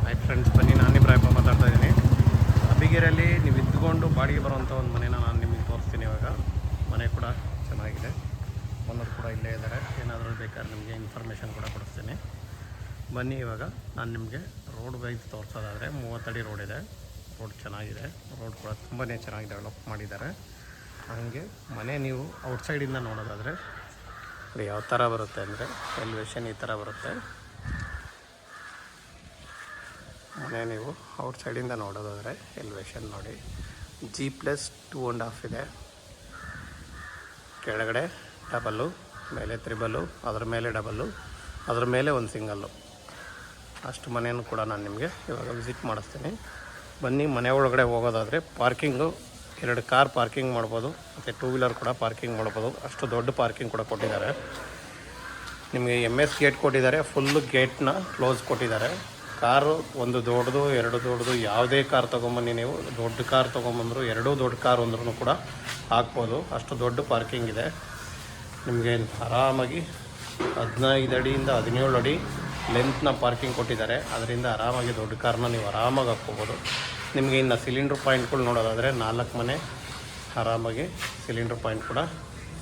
ಆಯ್ತು ಫ್ರೆಂಡ್ಸ್, ಬನ್ನಿ ನಾನು ಇಬ್ರಾಹಿಂ ಮಾತಾಡ್ತಾ ಇದ್ದೀನಿ. ಅಬ್ಬಿಗೆರೆಯಲ್ಲಿ ನೀವು ಇದ್ದುಕೊಂಡು ಬಾಡಿಗೆ ಬರುವಂಥ ಒಂದು ಮನೇನ ನಾನು ನಿಮಗೆ ತೋರಿಸ್ತೀನಿ. ಇವಾಗ ಮನೆ ಕೂಡ ಚೆನ್ನಾಗಿದೆ, ಓನರ್ ಕೂಡ ಇಲ್ಲೇ ಇದ್ದಾರೆ. ಏನಾದರೂ ಬೇಕಾದ್ರೆ ನಿಮಗೆ ಇನ್ಫಾರ್ಮೇಷನ್ ಕೂಡ ಕೊಡಿಸ್ತೀನಿ. ಬನ್ನಿ, ಇವಾಗ ನಾನು ನಿಮಗೆ ರೋಡ್ ವೈಸ್ ತೋರಿಸೋದಾದರೆ 30 ಅಡಿ ರೋಡ್ ಇದೆ. ರೋಡ್ ಚೆನ್ನಾಗಿದೆ, ರೋಡ್ ಕೂಡ ತುಂಬಾ ಚೆನ್ನಾಗಿ ಡೆವಲಪ್ ಮಾಡಿದ್ದಾರೆ. ಹಾಗೆ ಮನೆ ನೀವು ಔಟ್ಸೈಡಿಂದ ನೋಡೋದಾದರೆ ಯಾವ ಥರ ಬರುತ್ತೆ ಅಂದರೆ ಎಲಿವೇಶನ್ ಈ ಥರ ಬರುತ್ತೆ. ಮನೆ ನೀವು ಔಟ್ಸೈಡಿಂದ ನೋಡೋದಾದರೆ ಎಲಿವೇಶನ್ ನೋಡಿ, G+2.5 ಇದೆ. ಕೆಳಗಡೆ ಡಬಲ್ಲು, ಮೇಲೆ ತ್ರಿಬಲ್ಲು, ಅದ್ರ ಮೇಲೆ ಡಬಲ್ಲು, ಅದ್ರ ಮೇಲೆ ಒಂದು ಸಿಂಗಲ್ಲು. ಅಷ್ಟು ಮನೆಯನ್ನು ಕೂಡ ನಾನು ನಿಮಗೆ ಇವಾಗ ವಿಸಿಟ್ ಮಾಡಿಸ್ತೀನಿ. ಬನ್ನಿ, ಮನೆ ಒಳಗಡೆ ಹೋಗೋದಾದರೆ ಪಾರ್ಕಿಂಗು 2 ಕಾರ್ ಪಾರ್ಕಿಂಗ್ ಮಾಡ್ಬೋದು, ಮತ್ತು 2 ವೀಲರ್ ಕೂಡ ಪಾರ್ಕಿಂಗ್ ಮಾಡ್ಬೋದು. ಅಷ್ಟು ದೊಡ್ಡ ಪಾರ್ಕಿಂಗ್ ಕೂಡ ಕೊಟ್ಟಿದ್ದಾರೆ. ನಿಮಗೆ MS ಗೇಟ್ ಕೊಟ್ಟಿದ್ದಾರೆ, ಫುಲ್ಲು ಗೇಟ್ನ ಕ್ಲೋಸ್ ಕೊಟ್ಟಿದ್ದಾರೆ. ಕಾರು ಒಂದು ದೊಡ್ಡದು 2 ದೊಡ್ಡದು ಯಾವುದೇ ಕಾರ್ ತೊಗೊಂಬನ್ನಿ, ನೀವು ದೊಡ್ಡ ಕಾರ್ ತೊಗೊಂಬಂದರು 2 ದೊಡ್ಡ ಕಾರ್ ಅಂದ್ರೂ ಕೂಡ ಹಾಕ್ಬೋದು. ಅಷ್ಟು ದೊಡ್ಡ ಪಾರ್ಕಿಂಗ್ ಇದೆ. ನಿಮಗೆ ಆರಾಮಾಗಿ 15 ಅಡಿಯಿಂದ 17 ಅಡಿ ಲೆಂತ್ನ ಪಾರ್ಕಿಂಗ್ ಕೊಟ್ಟಿದ್ದಾರೆ. ಅದರಿಂದ ಆರಾಮಾಗಿ ದೊಡ್ಡ ಕಾರ್ನ ನೀವು ಆರಾಮಾಗಿ ಹಾಕ್ಕೋಬೋದು. ನಿಮಗೆ ಇನ್ನು ಸಿಲಿಂಡ್ರ್ ಪಾಯಿಂಟ್ಗಳು ನೋಡೋದಾದರೆ 4 ಮನೆ ಆರಾಮಾಗಿ ಸಿಲಿಂಡ್ರ್ ಪಾಯಿಂಟ್ ಕೂಡ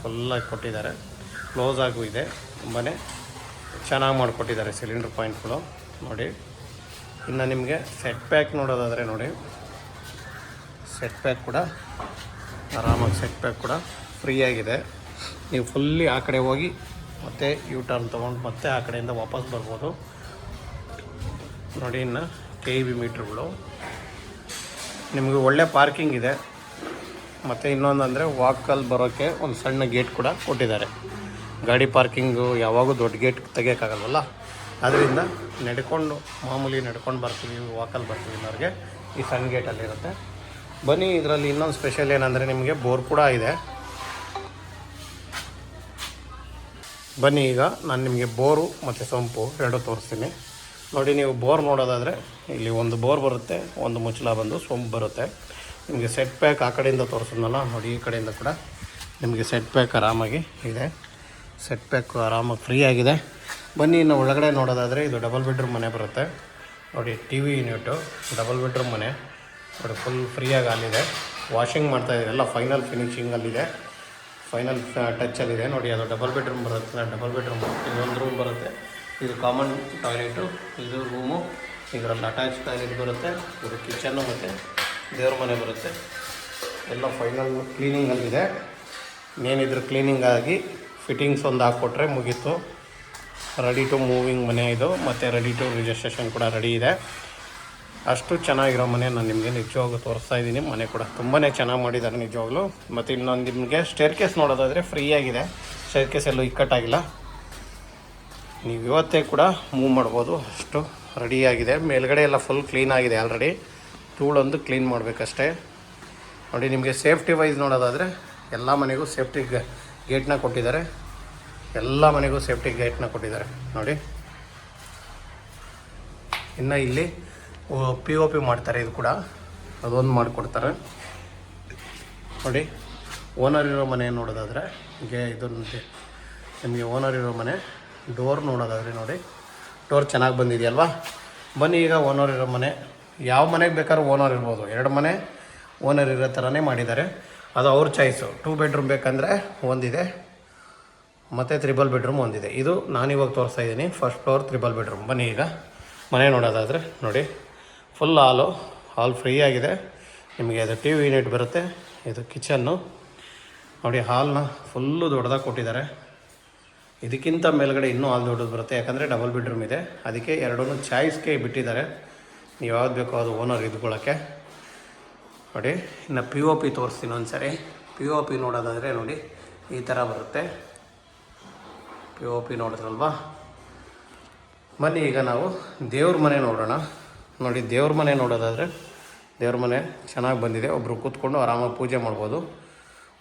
ಫುಲ್ಲಾಗಿ ಕೊಟ್ಟಿದ್ದಾರೆ. ಕ್ಲೋಸ್ ಆಗೂ ಇದೆ, ತುಂಬಾ ಚೆನ್ನಾಗಿ ಮಾಡಿಕೊಟ್ಟಿದ್ದಾರೆ ಸಿಲಿಂಡ್ರ್ ಪಾಯಿಂಟ್ಗಳು ನೋಡಿ. ಇನ್ನು ನಿಮಗೆ ಸೆಟ್ ಪ್ಯಾಕ್ ನೋಡೋದಾದರೆ ನೋಡಿ, ಸೆಟ್ ಪ್ಯಾಕ್ ಕೂಡ ಆರಾಮಾಗಿ ಸೆಟ್ ಪ್ಯಾಕ್ ಕೂಡ ಫ್ರೀಯಾಗಿದೆ. ನೀವು ಫುಲ್ಲಿ ಆ ಕಡೆ ಹೋಗಿ ಮತ್ತೆ ಟರ್ನ್ ತೊಗೊಂಡು ಮತ್ತೆ ಆ ಕಡೆಯಿಂದ ವಾಪಸ್ ಬರ್ಬೋದು ನೋಡಿ. ಇನ್ನು KEB ಮೀಟ್ರ್ಗಳು ನಿಮಗೆ ಒಳ್ಳೆ ಪಾರ್ಕಿಂಗ್ ಇದೆ. ಮತ್ತು ಇನ್ನೊಂದು ಅಂದರೆ ವಾಕಲ್ಲಿ ಬರೋಕ್ಕೆ ಒಂದು ಸಣ್ಣ ಗೇಟ್ ಕೂಡ ಕೊಟ್ಟಿದ್ದಾರೆ. ಗಾಡಿ ಪಾರ್ಕಿಂಗು ಯಾವಾಗೂ ದೊಡ್ಡ ಗೇಟ್ ತೆಗಿಯೋಕ್ಕಾಗಲ್ವಲ್ಲ, ಅದರಿಂದ ಮಾಮೂಲಿ ನಡ್ಕೊಂಡು ಬರ್ತೀವಿ, ವಾಕಲ್ಲಿ ಬರ್ತೀವಿ ಅನ್ನೋರಿಗೆ ಈ ಸಣ್ಣ ಗೇಟಲ್ಲಿರುತ್ತೆ. ಬನ್ನಿ, ಇದರಲ್ಲಿ ಇನ್ನೊಂದು ಸ್ಪೆಷಲ್ ಏನಂದರೆ ನಿಮಗೆ ಬೋರ್ ಕೂಡ ಇದೆ. ಬನ್ನಿ, ಈಗ ನಾನು ನಿಮಗೆ ಬೋರು ಮತ್ತು ಸಂಪು 2 ತೋರಿಸ್ತೀನಿ ನೋಡಿ. ನೀವು ಬೋರ್ ನೋಡೋದಾದರೆ ಇಲ್ಲಿ ಒಂದು ಬೋರ್ ಬರುತ್ತೆ, ಒಂದು ಮುಚ್ಚಳ ಬಂದು ಸೊಂಪು ಬರುತ್ತೆ. ನಿಮಗೆ ಸೆಟ್ ಪ್ಯಾಕ್ ಆ ಕಡೆಯಿಂದ ತೋರಿಸಿದ್ನಲ್ಲ ನೋಡಿ, ಈ ಕಡೆಯಿಂದ ಕೂಡ ನಿಮಗೆ ಸೆಟ್ ಪ್ಯಾಕ್ ಆರಾಮಾಗಿ ಇದೆ. ಸೆಟ್ ಪ್ಯಾಕ್ ಆರಾಮಾಗಿ ಫ್ರೀ ಆಗಿದೆ. ಬನ್ನಿ, ಇನ್ನು ಒಳಗಡೆ ನೋಡೋದಾದರೆ ಇದು ಡಬಲ್ ಬೆಡ್ರೂಮ್ ಮನೆ ಬರುತ್ತೆ ನೋಡಿ. TV ಯೂನಿಟು, ಡಬಲ್ ಬೆಡ್ರೂಮ್ ಮನೆ ನೋಡಿ, ಫುಲ್ ಫ್ರೀಯಾಗಿ ಅಲ್ಲಿದೆ. ವಾಷಿಂಗ್ ಮಾಡ್ತಾಯಿದೆ, ಎಲ್ಲ ಫೈನಲ್ ಫಿನಿಶಿಂಗಲ್ಲಿದೆ, ಫೈನಲ್ ಟಚ್ಚಲ್ಲಿದೆ ನೋಡಿ. ಅದು ಡಬಲ್ ಬೆಡ್ರೂಮ್ ಬರುತ್ತೆ. ಡಬಲ್ ಬೆಡ್ರೂಮ್ ಇದೊಂದು ರೂಮ್ ಬರುತ್ತೆ, ಇದು ಕಾಮನ್ ಟಾಯ್ಲೆಟು, ಇದು ರೂಮು, ಇದರಲ್ಲಿ ಅಟ್ಯಾಚ್ ಟಾಯ್ಲೆಟ್ ಬರುತ್ತೆ, ಇದು ಕಿಚನ್ನು ಮತ್ತು ದೇವ್ರ ಮನೆ ಬರುತ್ತೆ. ಎಲ್ಲ ಫೈನಲ್ ಕ್ಲೀನಿಂಗಲ್ಲಿದೆ. ಇನ್ನೇನಿದ್ರು ಕ್ಲೀನಿಂಗ್ ಆಗಿ ಫಿಟ್ಟಿಂಗ್ಸ್ ಒಂದು ಹಾಕ್ಕೊಟ್ರೆ ಮುಗೀತು. ರೆಡಿ ಟು ಮೂವಿಂಗ್ ಮನೆ ಇದು, ಮತ್ತು ರೆಡಿ ಟು ರಿಜಿಸ್ಟ್ರೇಷನ್ ಕೂಡ ರೆಡಿ ಇದೆ. ಅಷ್ಟು ಚೆನ್ನಾಗಿರೋ ಮನೆ ನಾನು ನಿಮಗೆ ನಿಜವಾಗ್ಲೂ ತೋರಿಸ್ತಾ ಇದ್ದೀನಿ. ಮನೆ ಕೂಡ ತುಂಬಾ ಚೆನ್ನಾಗಿ ಮಾಡಿದ್ದಾರೆ ನಿಜವಾಗ್ಲೂ. ಮತ್ತು ಇನ್ನೊಂದು ನಿಮಗೆ ಸ್ಟೇರ್ ಕೇಸ್ ನೋಡೋದಾದರೆ ಫ್ರೀಯಾಗಿದೆ. ಸ್ಟೇರ್ ಕೇಸ್ ಎಲ್ಲೂ ಇಕ್ಕಟ್ಟಾಗಿಲ್ಲ, ನೀವು ಇವತ್ತೇ ಕೂಡ ಮೂವ್ ಮಾಡ್ಬೋದು, ಅಷ್ಟು ರೆಡಿಯಾಗಿದೆ. ಮೇಲ್ಗಡೆ ಎಲ್ಲ ಫುಲ್ ಕ್ಲೀನ್ ಆಗಿದೆ ಆಲ್ರೆಡಿ, ಧೂಳೊಂದು ಕ್ಲೀನ್ ಮಾಡಬೇಕಷ್ಟೇ ನೋಡಿ. ನಿಮಗೆ ಸೇಫ್ಟಿ ವೈಸ್ ನೋಡೋದಾದರೆ ಎಲ್ಲ ಮನೆಗೂ ಸೇಫ್ಟಿ ಗೇಟ್ನ ಕೊಟ್ಟಿದ್ದಾರೆ. ಎಲ್ಲ ಮನೆಗೂ ಸೇಫ್ಟಿ ಗೇಟ್ನ ಕೊಟ್ಟಿದ್ದಾರೆ ನೋಡಿ. ಇನ್ನು ಇಲ್ಲಿ POP ಮಾಡ್ತಾರೆ, ಇದು ಕೂಡ ಅದೊಂದು ಮಾಡಿಕೊಡ್ತಾರೆ ನೋಡಿ. ಓನರ್ ಇರೋ ಮನೆ ನೋಡೋದಾದರೆ ಇದು ನಿಮಗೆ ಓನರ್ ಇರೋ ಮನೆ ಡೋರ್ ನೋಡೋದಾದರೆ ನೋಡಿ, ಡೋರ್ ಚೆನ್ನಾಗಿ ಬಂದಿದೆಯಲ್ವಾ. ಬನ್ನಿ, ಈಗ ಓನರ್ ಇರೋ ಮನೆ, ಯಾವ ಮನೆಗೆ ಬೇಕಾದ್ರೂ ಓನರ್ ಇರ್ಬೋದು. 2 ಮನೆ ಓನರ್ ಇರೋ ಥರನೇ ಮಾಡಿದ್ದಾರೆ, ಅದು ಅವ್ರ ಚಾಯ್ಸು. 2 ಬೆಡ್ರೂಮ್ ಬೇಕಂದರೆ ಒಂದಿದೆ, ಮತ್ತು 3 ಬೆಡ್ರೂಮ್ ಒಂದಿದೆ. ಇದು ನಾನಿವಾಗ ತೋರಿಸ್ತಾ ಇದ್ದೀನಿ ಫಸ್ಟ್ ಫ್ಲೋರ್ 3 ಬೆಡ್ರೂಮ್. ಬನ್ನಿ, ಈಗ ಮನೆ ನೋಡೋದಾದರೆ ನೋಡಿ, ಫುಲ್ ಹಾಲ್ ಫ್ರೀ ಆಗಿದೆ. ನಿಮಗೆ ಅದು TV ಯೂನಿಟ್ ಬರುತ್ತೆ, ಇದು ಕಿಚನ್ನು ನೋಡಿ. ಹಾಲ್ನ ಫುಲ್ಲು ದೊಡ್ಡದಾಗಿ ಕೊಟ್ಟಿದ್ದಾರೆ. ಇದಕ್ಕಿಂತ ಮೇಲ್ಗಡೆ ಇನ್ನೂ ಹಾಲ್ ದೊಡ್ಡದು ಬರುತ್ತೆ, ಯಾಕಂದರೆ ಡಬಲ್ ಬೆಡ್ರೂಮ್ ಇದೆ. ಅದಕ್ಕೆ 2 ಚಾಯ್ಸ್ಗೆ ಬಿಟ್ಟಿದ್ದಾರೆ, ನೀವು ಯಾವ್ದು ಬೇಕೋ ಅದು ಓನರ್ ಇದ್ಕೊಳ್ಳೋಕ್ಕೆ ನೋಡಿ. ಇನ್ನು POP ತೋರಿಸ್ತೀನಿ ಒಂದು ಸರಿ. POP ನೋಡೋದಾದರೆ ನೋಡಿ, ಈ ಥರ ಬರುತ್ತೆ. POP ನೋಡಿದ್ರಲ್ವಾ. ಬನ್ನಿ, ಈಗ ನಾವು ದೇವ್ರ ಮನೆ ನೋಡೋಣ ನೋಡಿ. ದೇವ್ರ ಮನೆ ನೋಡೋದಾದರೆ ದೇವ್ರ ಮನೆ ಚೆನ್ನಾಗಿ ಬಂದಿದೆ. ಒಬ್ಬರು ಕೂತ್ಕೊಂಡು ಆರಾಮಾಗಿ ಪೂಜೆ ಮಾಡ್ಬೋದು.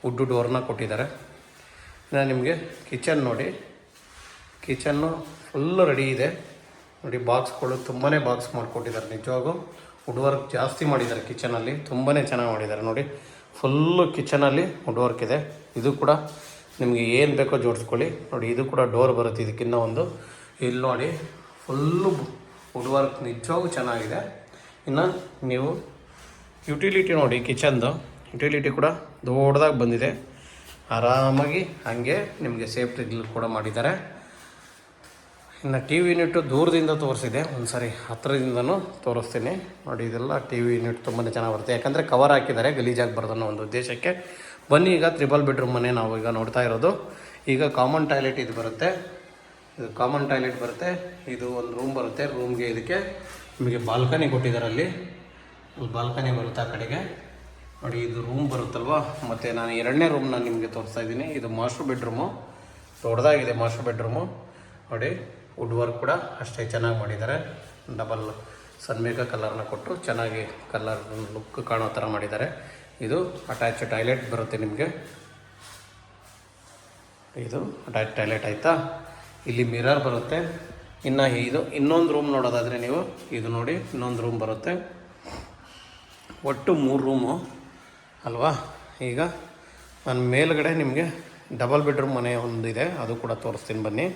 ವುಡ್ ಡೋರ್ನ ಕೊಟ್ಟಿದ್ದಾರೆ. ಇನ್ನು ನಿಮಗೆ ಕಿಚನ್ ನೋಡಿ, ಕಿಚನ್ನು ಫುಲ್ಲು ರೆಡಿ ಇದೆ ನೋಡಿ. ಬಾಕ್ಸ್ಗಳು ತುಂಬಾ ಬಾಕ್ಸ್ ಮಾಡಿಕೊಟ್ಟಿದ್ದಾರೆ. ನಿಜವಾಗೂ ವುಡ್ ವರ್ಕ್ ಜಾಸ್ತಿ ಮಾಡಿದ್ದಾರೆ ಕಿಚನಲ್ಲಿ, ತುಂಬಾ ಚೆನ್ನಾಗಿ ಮಾಡಿದ್ದಾರೆ ನೋಡಿ. ಫುಲ್ಲು ಕಿಚನಲ್ಲಿ ವುಡ್ ವರ್ಕ್ ಇದೆ. ಇದು ಕೂಡ ನಿಮಗೆ ಏನು ಬೇಕೋ ಜೋಡಿಸ್ಕೊಳ್ಳಿ ನೋಡಿ. ಇದು ಕೂಡ ಡೋರ್ ಬರುತ್ತೆ. ಇದಕ್ಕಿನ್ನ ಒಂದು ಇಲ್ಲಿ ನೋಡಿ, ಫುಲ್ಲು ವುಡ್ ವರ್ಕ್ ನಿಜವಾಗೂ ಚೆನ್ನಾಗಿದೆ. ಇನ್ನು ನೀವು ಯುಟಿಲಿಟಿ ನೋಡಿ, ಕಿಚನ್ದು ಯುಟಿಲಿಟಿ ಕೂಡ ದೊಡ್ಡದಾಗಿ ಬಂದಿದೆ. ಆರಾಮಾಗಿ ಹಾಗೆ ನಿಮಗೆ ಸೇಫ್ಟಿ ಕೂಡ ಮಾಡಿದ್ದಾರೆ. ಇನ್ನು ಟಿ ವಿ ಯೂನಿಟ್ಟು ದೂರದಿಂದ ತೋರಿಸಿದೆ, ಒಂದು ಸಾರಿ ಹತ್ತಿರದಿಂದನೂ ತೋರಿಸ್ತೀನಿ ನೋಡಿ. ಇದೆಲ್ಲ ಟಿ ವಿ ಯೂನಿಟ್ ತುಂಬಾ ಚೆನ್ನಾಗಿ ಬರುತ್ತೆ, ಯಾಕಂದರೆ ಕವರ್ ಹಾಕಿದ್ದಾರೆ ಗಲೀಜಾಗಬಾರ್ದು ಅನ್ನೋ ಒಂದು ಉದ್ದೇಶಕ್ಕೆ. ಬನ್ನಿ, ಈಗ 3 ಬೆಡ್ರೂಮ್ ಮನೆ ನಾವು ಈಗ ನೋಡ್ತಾ ಇರೋದು. ಈಗ ಕಾಮನ್ ಟಾಯ್ಲೆಟ್ ಇದು ಬರುತ್ತೆ, ಇದು ಕಾಮನ್ ಟಾಯ್ಲೆಟ್ ಬರುತ್ತೆ. ಇದು ಒಂದು ರೂಮ್ ಬರುತ್ತೆ. ರೂಮ್ಗೆ ಇದಕ್ಕೆ ನಿಮಗೆ ಬಾಲ್ಕನಿ ಕೊಟ್ಟಿದ್ದಾರೆ. ಅಲ್ಲಿ ಬಾಲ್ಕನಿ ಬರುತ್ತೆ ಆ ಕಡೆಗೆ ನೋಡಿ. ಇದು ರೂಮ್ ಬರುತ್ತಲ್ವ. ಮತ್ತು ನಾನು 2ನೇ ರೂಮ್ನ ನಿಮಗೆ ತೋರಿಸ್ತಾ ಇದ್ದೀನಿ. ಇದು ಮಾಸ್ಟರ್ ಬೆಡ್ರೂಮು, ದೊಡ್ಡದಾಗಿದೆ ಮಾಸ್ಟರ್ ಬೆಡ್ರೂಮು ನೋಡಿ. ವುಡ್ ವರ್ಕ್ ಕೂಡ ಅಷ್ಟೇ ಚೆನ್ನಾಗಿ ಮಾಡಿದ್ದಾರೆ. ಡಬಲ್ ಸನ್ಮೇಕ ಕಲರ್ನ ಕೊಟ್ಟು ಚೆನ್ನಾಗಿ ಕಲರ್ ಲುಕ್ ಕಾಣೋ ಥರ ಮಾಡಿದ್ದಾರೆ. ಇದು ಅಟ್ಯಾಚ್ ಟಾಯ್ಲೆಟ್ ಬರುತ್ತೆ ನಿಮಗೆ. ಇದು ಅಟ್ಯಾಚ್ ಟಾಯ್ಲೆಟ್ ಆಯಿತಾ. ಇಲ್ಲಿ ಮಿರರ್ ಬರುತ್ತೆ. ಇನ್ನು ಇದು ಇನ್ನೊಂದು ರೂಮ್ ನೋಡೋದಾದರೆ ನೀವು ಇದು ನೋಡಿ, ಇನ್ನೊಂದು ರೂಮ್ ಬರುತ್ತೆ. ಒಟ್ಟು 3 ರೂಮು ಅಲ್ವಾ. ಈಗ ನಾನು ಮೇಲ್ಗಡೆ ನಿಮಗೆ ಡಬಲ್ ಬೆಡ್ರೂಮ್ ಮನೆ ಒಂದಿದೆ, ಅದು ಕೂಡ ತೋರಿಸ್ತೀನಿ ಬನ್ನಿ.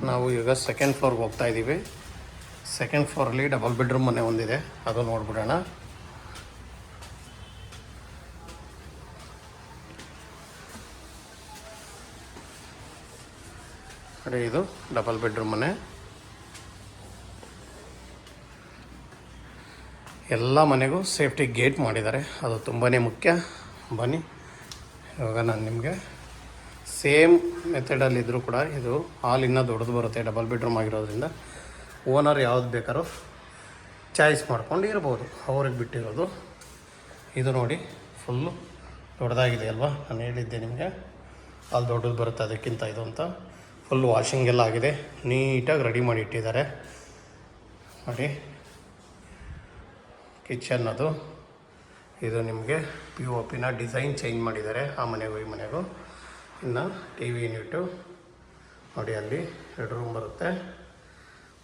ನಾವು ಈಗ 2nd ಫ್ಲೋರ್ಗೆ ಹೋಗ್ತಾ ಇದ್ದೀವಿ. 2nd ಫ್ಲೋರಲ್ಲಿ ಡಬಲ್ ಬೆಡ್ರೂಮ್ ಮನೆ ಒಂದಿದೆ, ಅದು ನೋಡ್ಬಿಡೋಣ. ನೋಡಿ, ಇದು ಡಬಲ್ ಬೆಡ್ರೂಮ್ ಮನೆ. ಎಲ್ಲ ಮನೆಗೂ ಸೇಫ್ಟಿ ಗೇಟ್ ಮಾಡಿದ್ದಾರೆ, ಅದು ತುಂಬಾ ಮುಖ್ಯ. ಬನ್ನಿ, ಇವಾಗ ನಾನು ನಿಮಗೆ ಸೇಮ್ ಮೆಥಡಲ್ಲಿದ್ದರೂ ಕೂಡ ಇದು ಹಾಲ್ ಇನ್ನೂ ದೊಡ್ಡದು ಬರುತ್ತೆ. ಡಬಲ್ ಬೆಡ್ರೂಮ್ ಆಗಿರೋದ್ರಿಂದ ಓನರ್ ಯಾವ್ದು ಬೇಕಾದ್ರೂ ಚಾಯ್ಸ್ ಮಾಡ್ಕೊಂಡು ಇರ್ಬೋದು, ಅವ್ರಿಗೆ ಬಿಟ್ಟಿರೋದು. ಇದು ನೋಡಿ, ಫುಲ್ಲು ದೊಡ್ಡದಾಗಿದೆ ಅಲ್ವಾ. ನಾನು ಹೇಳಿದ್ದೆ ನಿಮಗೆ ಅಲ್ಲಿ ದೊಡ್ಡದು ಬರುತ್ತೆ, ಅದಕ್ಕಿಂತ ಇದು ಅಂತ. ಫುಲ್ ವಾಷಿಂಗ್ ಎಲ್ಲ ಆಗಿದೆ, ನೀಟಾಗಿ ರೆಡಿ ಮಾಡಿ ಇಟ್ಟಿದ್ದಾರೆ ನೋಡಿ. ಕಿಚನ್ ಅದು ಇದು ನಿಮಗೆ POPನ ಡಿಸೈನ್ ಚೇಂಜ್ ಮಾಡಿದ್ದಾರೆ ಆ ಮನೆಗೂ ಈ ಮನೆಗೂ. ಇನ್ನು ಟಿ ವಿ ಯೂನಿಟು ನೋಡಿ, ಅಲ್ಲಿ 2 ರೂಮ್ ಬರುತ್ತೆ.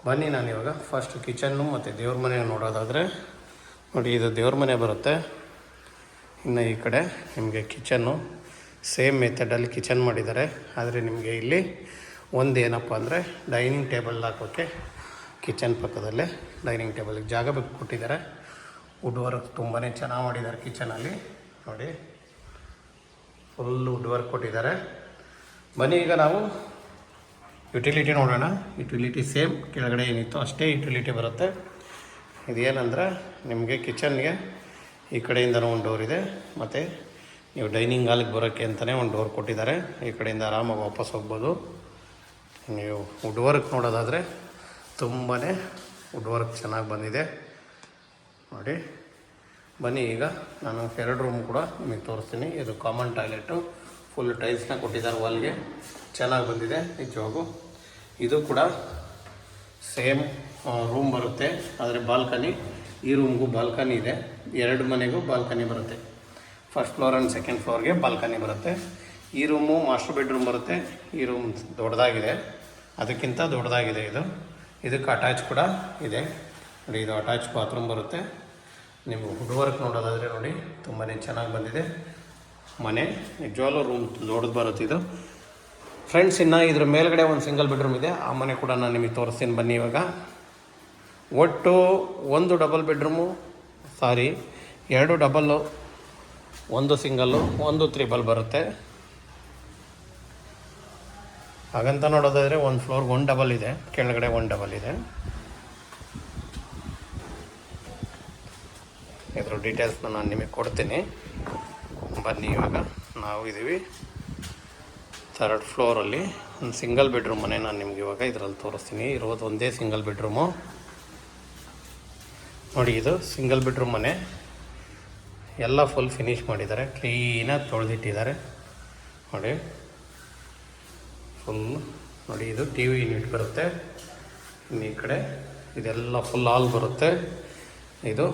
ಬನ್ನಿ, ನಾನು ಇವಾಗ ಫಸ್ಟ್ ಕಿಚನ್ನು ಮತ್ತು ದೇವ್ರ ಮನೆ ನೋಡೋದಾದರೆ ನೋಡಿ, ಇದು ದೇವ್ರ ಮನೆ ಬರುತ್ತೆ. ಇನ್ನು ಈ ಕಡೆ ನಿಮಗೆ ಕಿಚನ್ನು ಸೇಮ್ ಮೆಥಡಲ್ಲಿ ಕಿಚನ್ ಮಾಡಿದ್ದಾರೆ. ಆದರೆ ನಿಮಗೆ ಇಲ್ಲಿ ಒಂದೇನಪ್ಪ ಅಂದರೆ ಡೈನಿಂಗ್ ಟೇಬಲ್ ಹಾಕೋಕ್ಕೆ ಕಿಚನ್ ಪಕ್ಕದಲ್ಲೇ ಡೈನಿಂಗ್ ಟೇಬಲ್ಗೆ ಜಾಗ ಬೇಕು ಕೊಟ್ಟಿದ್ದಾರೆ. ವುಡ್ ವರ್ಕ್ ತುಂಬಾ ಚೆನ್ನಾಗಿ ಮಾಡಿದ್ದಾರೆ ಕಿಚನಲ್ಲಿ ನೋಡಿ. ಫುಲ್ ವುಡ್ ವರ್ಕ್ ಕೊಟ್ಟಿದ್ದಾರೆ. ಬನ್ನಿ, ಈಗ ನಾವು ಯುಟಿಲಿಟಿ ನೋಡೋಣ. ಯುಟಿಲಿಟಿ ಸೇಮ್ ಕೆಳಗಡೆ ಏನಿತ್ತು ಅಷ್ಟೇ ಯುಟಿಲಿಟಿ ಬರುತ್ತೆ. ಇದೇನಂದರೆ ನಿಮಗೆ ಕಿಚನ್ಗೆ ಈ ಕಡೆಯಿಂದನೂ ಒಂದು ಡೋರ್ ಇದೆ, ಮತ್ತು ನೀವು ಡೈನಿಂಗ್ ಹಾಲ್ಗೆ ಬರೋಕ್ಕೆ ಅಂತಲೇ ಒಂದು ಡೋರ್ ಕೊಟ್ಟಿದ್ದಾರೆ. ಈ ಕಡೆಯಿಂದ ಆರಾಮಾಗಿ ವಾಪಸ್ ಹೋಗ್ಬೋದು. ನೀವು ವುಡ್ ವರ್ಕ್ ನೋಡೋದಾದರೆ ತುಂಬಾ ವುಡ್ ವರ್ಕ್ ಚೆನ್ನಾಗಿ ಬಂದಿದೆ ನೋಡಿ. ಬನ್ನಿ, ಈಗ ನಾನು 2 ರೂಮ್ ಕೂಡ ನಿಮಗೆ ತೋರಿಸ್ತೀನಿ. ಇದು ಕಾಮನ್ ಟಾಯ್ಲೆಟು, ಫುಲ್ ಟೈಲ್ಸ್ನ ಕೊಟ್ಟಿದ್ದಾರೆ ವಾಲ್ಗೆ, ಚೆನ್ನಾಗಿ ಬಂದಿದೆ ನಿಜವಾಗೂ. ಇದು ಕೂಡ ಸೇಮ್ ರೂಮ್ ಬರುತ್ತೆ, ಆದರೆ ಬಾಲ್ಕನಿ. ಈ ರೂಮ್ಗೂ ಬಾಲ್ಕನಿ ಇದೆ, 2 ಮನೆಗೂ ಬಾಲ್ಕನಿ ಬರುತ್ತೆ. ಫಸ್ಟ್ ಫ್ಲೋರ್ ಆ್ಯಂಡ್ 2nd ಫ್ಲೋರ್ಗೆ ಬಾಲ್ಕನಿ ಬರುತ್ತೆ. ಈ ರೂಮು ಮಾಸ್ಟರ್ ಬೆಡ್ರೂಮ್ ಬರುತ್ತೆ. ಈ ರೂಮ್ ದೊಡ್ಡದಾಗಿದೆ, ಅದಕ್ಕಿಂತ ದೊಡ್ಡದಾಗಿದೆ ಇದು. ಇದಕ್ಕೆ ಅಟ್ಯಾಚ್ ಕೂಡ ಇದೆ ನೋಡಿ. ಇದು ಅಟ್ಯಾಚ್ ಬಾತ್ರೂಮ್ ಬರುತ್ತೆ. ನೀವು ವುಡ್ ವರ್ಕ್ ನೋಡೋದಾದರೆ ನೋಡಿ, ತುಂಬಾ ಚೆನ್ನಾಗಿ ಬಂದಿದೆ ಮನೆ. ನಿಜವಾಗ್ಲೂ ರೂಮ್ ದೊಡ್ಡದು ಬರುತ್ತೆ ಇದು ಫ್ರೆಂಡ್ಸ್. ಇನ್ನು ಇದ್ರ ಮೇಲ್ಗಡೆ ಒಂದು ಸಿಂಗಲ್ ಬೆಡ್ರೂಮ್ ಇದೆ, ಆ ಮನೆ ಕೂಡ ನಾನು ನಿಮಗೆ ತೋರಿಸ್ತೀನಿ ಬನ್ನಿ. ಇವಾಗ ಒಟ್ಟು 1 double bedroom, 2 double, 1 single, 1 triple ಬರುತ್ತೆ. ಹಾಗಂತ ನೋಡೋದಾದರೆ ಒಂದು ಫ್ಲೋರ್ಗೆ 1 ಡಬಲ್ ಇದೆ, ಕೆಳಗಡೆ 1 ಡಬಲ್ ಇದೆ. ಇದ್ರ ಡೀಟೇಲ್ಸ್ನ ನಾನು ನಿಮಗೆ ಕೊಡ್ತೀನಿ ಬನ್ನಿ. ಇವಾಗ ನಾವು ಇದ್ದೀವಿ 3rd ಫ್ಲೋರಲ್ಲಿ ಒಂದು ಸಿಂಗಲ್ ಬೆಡ್ರೂಮ್ ಮನೆ. ನಾನು ನಿಮ್ಗೆ ಇವಾಗ ಇದರಲ್ಲಿ ತೋರಿಸ್ತೀನಿ. ಇರೋದು ಒಂದೇ ಸಿಂಗಲ್ ಬೆಡ್ರೂಮು ನೋಡಿ. ಇದು ಸಿಂಗಲ್ ಬೆಡ್ರೂಮ್ ಮನೆ, ಎಲ್ಲ ಫುಲ್ ಫಿನಿಷ್ ಮಾಡಿದ್ದಾರೆ, ಕ್ಲೀನಾಗಿ ತೊಳೆದಿಟ್ಟಿದ್ದಾರೆ ನೋಡಿ. ಫುಲ್ ನೋಡಿ, ಇದು ಟಿ ವಿ ಯೂನಿಟ್ ಬರುತ್ತೆ. ಇನ್ನು ಈ ಕಡೆ ಇದೆಲ್ಲ ಫುಲ್ ಹಾಲ್ ಬರುತ್ತೆ. ಇದು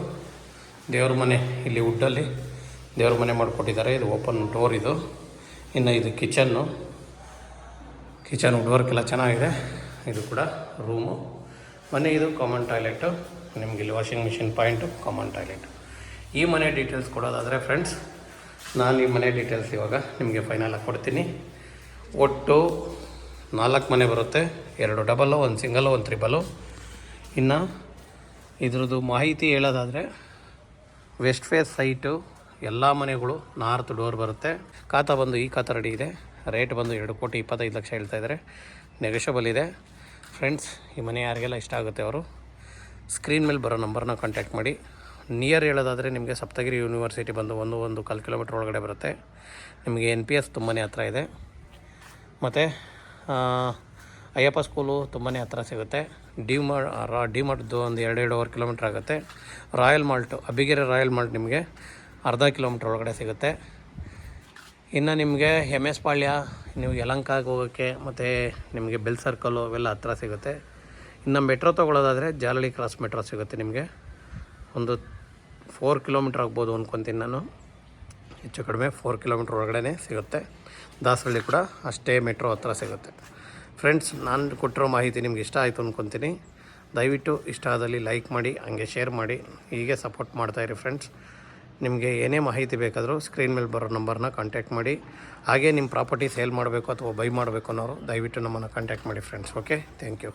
ದೇವ್ರ ಮನೆ, ಇಲ್ಲಿ ವುಡ್ಡಲ್ಲಿ ದೇವ್ರ ಮನೆ ಮಾಡಿಕೊಟ್ಟಿದ್ದಾರೆ. ಇದು ಓಪನ್ ಡೋರ್ ಇದು. ಇನ್ನು ಇದು ಕಿಚನ್ ವುಡ್ ವರ್ಕ್ ಎಲ್ಲ ಚೆನ್ನಾಗಿದೆ. ಇದು ಕೂಡ ರೂಮು. ಮನೆ ಇದು ಕಾಮನ್ ಟಾಯ್ಲೆಟು. ನಿಮಗೆ ಇಲ್ಲಿ washing machine point, common toilet. ಈ ಮನೆ ಡೀಟೇಲ್ಸ್ ಕೊಡೋದಾದರೆ ಫ್ರೆಂಡ್ಸ್, ನಾನು ಈ ಮನೆ ಡೀಟೇಲ್ಸ್ ಇವಾಗ ನಿಮಗೆ ಫೈನಲಾಗಿ ಕೊಡ್ತೀನಿ. ಒಟ್ಟು 4 ಮನೆ ಬರುತ್ತೆ, 2 ಡಬಲ್ಲು, 1 ಸಿಂಗಲ್ಲು, 1 ತ್ರಿಬಲ್ಲು. ಇನ್ನು ಇದ್ರದ್ದು ಮಾಹಿತಿ ಹೇಳೋದಾದರೆ ವೆಸ್ಟ್ ಫೇಸ್ ಸೈಟು, ಎಲ್ಲ ಮನೆಗಳು ನಾರ್ತ್ ಡೋರ್ ಬರುತ್ತೆ. ಖಾತಾ ಬಂದು ಈ ಖಾತಾ ರೆಡಿ ಇದೆ. ರೇಟ್ ಬಂದು 2,25,00,000 ಹೇಳ್ತಾಯಿದ್ದಾರೆ. ನೆಗೋಷಿಯಬಲ್ ಇದೆ. ಫ್ರೆಂಡ್ಸ್, ಈ ಮನೆ ಯಾರಿಗೆಲ್ಲ ಇಷ್ಟ ಆಗುತ್ತೆ ಅವರು ಸ್ಕ್ರೀನ್ ಮೇಲೆ ಬರೋ ನಂಬರ್ನ ಕಾಂಟ್ಯಾಕ್ಟ್ ಮಾಡಿ. ನಿಯರ್ ಹೇಳೋದಾದರೆ ನಿಮಗೆ ಸಪ್ತಗಿರಿ ಯೂನಿವರ್ಸಿಟಿ ಬಂದು 1 ಕಿಲೋಮೀಟ್ರ್ ಒಳಗಡೆ ಬರುತ್ತೆ. ನಿಮಗೆ NPS ತುಂಬಾ ಹತ್ರ ಇದೆ. ಮತ್ತು ಅಯ್ಯಪ್ಪ ಸ್ಕೂಲು ತುಂಬಾ ಹತ್ರ ಸಿಗುತ್ತೆ. ಡಿ ಮಾರ್ಟ್ದು ಒಂದು 2.5 ಕಿಲೋಮೀಟ್ರ್ ಆಗುತ್ತೆ. Royal malt, Abbigere royal malt ನಿಮಗೆ ಅರ್ಧ ಕಿಲೋಮೀಟ್ರ್ ಒಳಗಡೆ ಸಿಗುತ್ತೆ. ಇನ್ನು ನಿಮಗೆ MS ಪಾಳ್ಯ, ನೀವು ಯಲಹಂಕಕ್ಕೆ ಹೋಗೋಕ್ಕೆ ಮತ್ತು ನಿಮಗೆ ಬೆಲ್ ಸರ್ಕಲ್ಲು ಅವೆಲ್ಲ ಹತ್ರ ಸಿಗುತ್ತೆ. ಇನ್ನು ಮೆಟ್ರೋ ತೊಗೊಳ್ಳೋದಾದರೆ ಜಾಲಹಳ್ಳಿ ಕ್ರಾಸ್ ಮೆಟ್ರೋ ಸಿಗುತ್ತೆ. ನಿಮಗೆ ಒಂದು 4 ಕಿಲೋಮೀಟ್ರ್ ಆಗ್ಬೋದು ಅಂದ್ಕೊತೀನಿ ನಾನು, ಹೆಚ್ಚು ಕಡಿಮೆ 4 ಕಿಲೋಮೀಟ್ರ್ ಒಳಗಡೆ ಸಿಗುತ್ತೆ. ದಾಸರಳ್ಳಿ ಕೂಡ ಅಷ್ಟೇ ಮೆಟ್ರೋ ಹತ್ರ ಸಿಗುತ್ತೆ. ಫ್ರೆಂಡ್ಸ್, ನಾನು ಕೊಟ್ಟಿರೋ ಮಾಹಿತಿ ನಿಮ್ಗೆ ಇಷ್ಟ ಆಯಿತು ಅಂದ್ಕೊತೀನಿ. ದಯವಿಟ್ಟು ಇಷ್ಟ ಆದಲ್ಲಿ ಲೈಕ್ ಮಾಡಿ, ಹಂಗೆ ಶೇರ್ ಮಾಡಿ, ಹೀಗೆ ಸಪೋರ್ಟ್ ಮಾಡ್ತಾಯಿರಿ ಫ್ರೆಂಡ್ಸ್. ನಿಮಗೆ ಏನೇ ಮಾಹಿತಿ ಬೇಕಾದರೂ ಸ್ಕ್ರೀನ್ ಮೇಲೆ ಬರೋ ನಂಬರ್ನ ಕಾಂಟ್ಯಾಕ್ಟ್ ಮಾಡಿ. ಹಾಗೆ ನಿಮ್ಮ ಪ್ರಾಪರ್ಟಿ ಸೇಲ್ ಮಾಡಬೇಕು ಅಥವಾ ಬೈ ಮಾಡಬೇಕು ಅನ್ನೋರು ದಯವಿಟ್ಟು ನಮ್ಮನ್ನು ಕಾಂಟ್ಯಾಕ್ಟ್ ಮಾಡಿ ಫ್ರೆಂಡ್ಸ್. Okay, thank you.